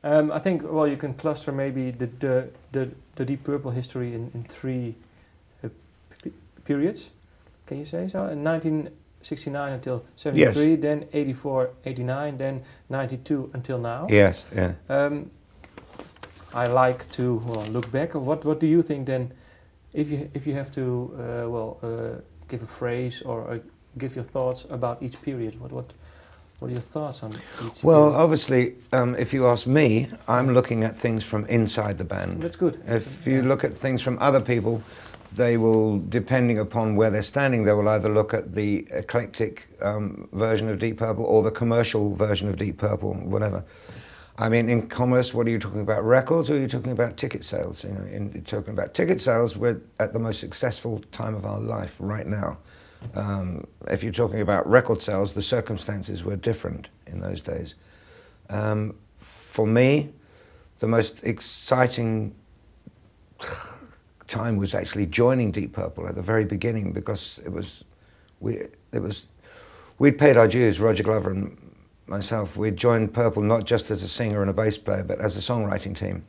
I think, well, you can cluster maybe the Deep Purple history in three periods. Can you say so? In 1969 until 73, yes. Then 84, 89, then 92 until now. Yes, yeah. I like to look back. What do you think then, if you have to give a phrase or give your thoughts about each period? What are your thoughts on each Well, period? obviously, if you ask me, I'm looking at things from inside the band. That's good. If you look at things from other people, they will, depending upon where they're standing, they will either look at the eclectic version of Deep Purple or the commercial version of Deep Purple, whatever. I mean, in commerce, what are you talking about? Records, or are you talking about ticket sales? You know, you're talking about ticket sales, we're at the most successful time of our life right now. If you're talking about record sales, the circumstances were different in those days. For me, the most exciting time was actually joining Deep Purple at the very beginning, because we'd paid our dues, Roger Glover and myself. We'd joined Purple not just as a singer and a bass player, but as a songwriting team.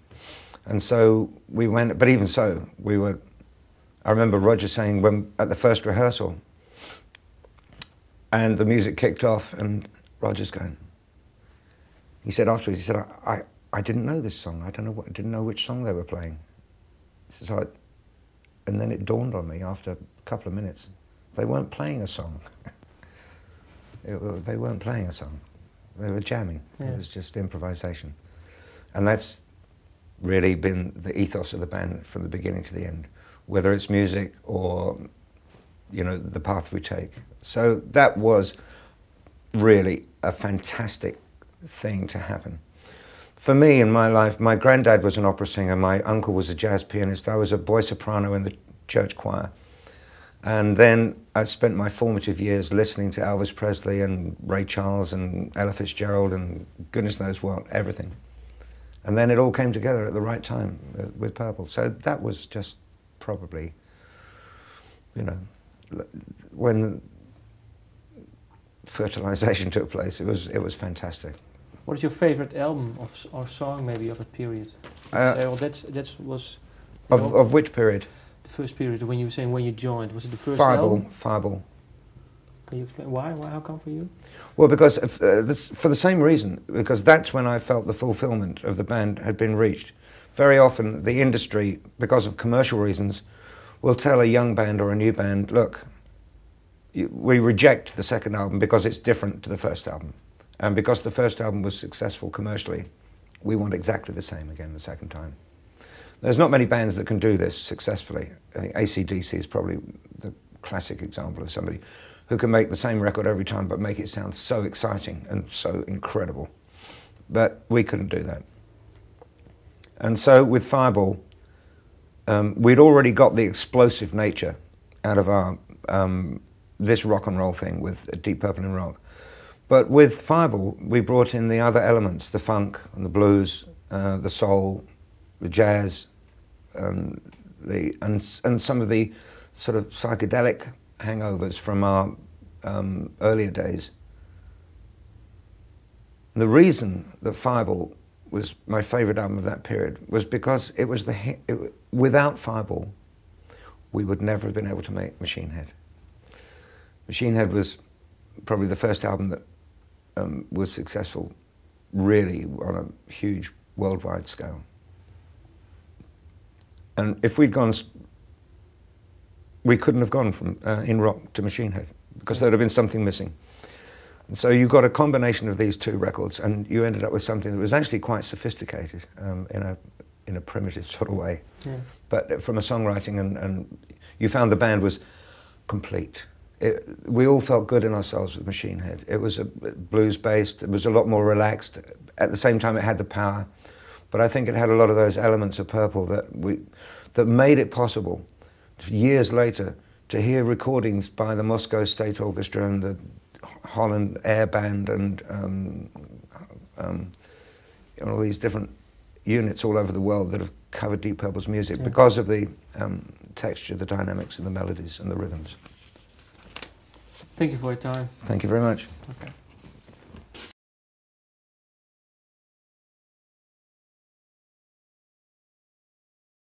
And so we went, but even so, I remember Roger saying at the first rehearsal, and the music kicked off, and Roger's going, he said afterwards, he said, I didn't know this song. I didn't know which song they were playing. He says, and then it dawned on me after a couple of minutes, they weren't playing a song. They weren't playing a song. They were jamming. Yeah. It was just improvisation. And that's really been the ethos of the band from the beginning to the end, whether it's music or, you know, the path we take. So that was really a fantastic thing to happen. For me, in my life, my granddad was an opera singer, my uncle was a jazz pianist, I was a boy soprano in the church choir. And then I spent my formative years listening to Elvis Presley and Ray Charles and Ella Fitzgerald and goodness knows what, everything. And then it all came together at the right time with Purple. So that was just probably, you know, when fertilization took place, it was fantastic. What is your favorite album or song maybe of a period? Say, well, that was... Of which period? The first period, when you were saying when you joined, was it the first album? Fireball. Can you explain why? How come for you? Well, because for the same reason, because that's when I felt the fulfillment of the band had been reached. Very often the industry, because of commercial reasons, will tell a young band or a new band, look, we reject the second album because it's different to the first album. And because the first album was successful commercially, we want exactly the same again the second time. There's not many bands that can do this successfully. I think AC/DC is probably the classic example of somebody who can make the same record every time but make it sound so exciting and so incredible. But we couldn't do that. And so with Fireball, we'd already got the explosive nature out of our this rock and roll thing with Deep Purple and rock. But with Fireball, we brought in the other elements, the funk and the blues, the soul, the jazz, and some of the sort of psychedelic hangovers from our earlier days. The reason that Fireball was my favorite album of that period was because it was without Fireball, we would never have been able to make Machine Head. Machine Head was probably the first album that was successful really on a huge worldwide scale. And if we'd gone, we couldn't have gone from in rock to Machine Head because there'd have been something missing. And so you got a combination of these two records and you ended up with something that was actually quite sophisticated in a primitive sort of way. Yeah. But from a songwriting and you found the band was complete. We all felt good in ourselves with Machine Head. It was blues-based, it was a lot more relaxed. At the same time, it had the power. But I think it had a lot of those elements of Purple that made it possible, years later, to hear recordings by the Moscow State Orchestra and the Holland Air Band and all these different units all over the world that have covered Deep Purple's music because of the texture, the dynamics, and the melodies and the rhythms. Thank you for your time. Thank you very much. Okay.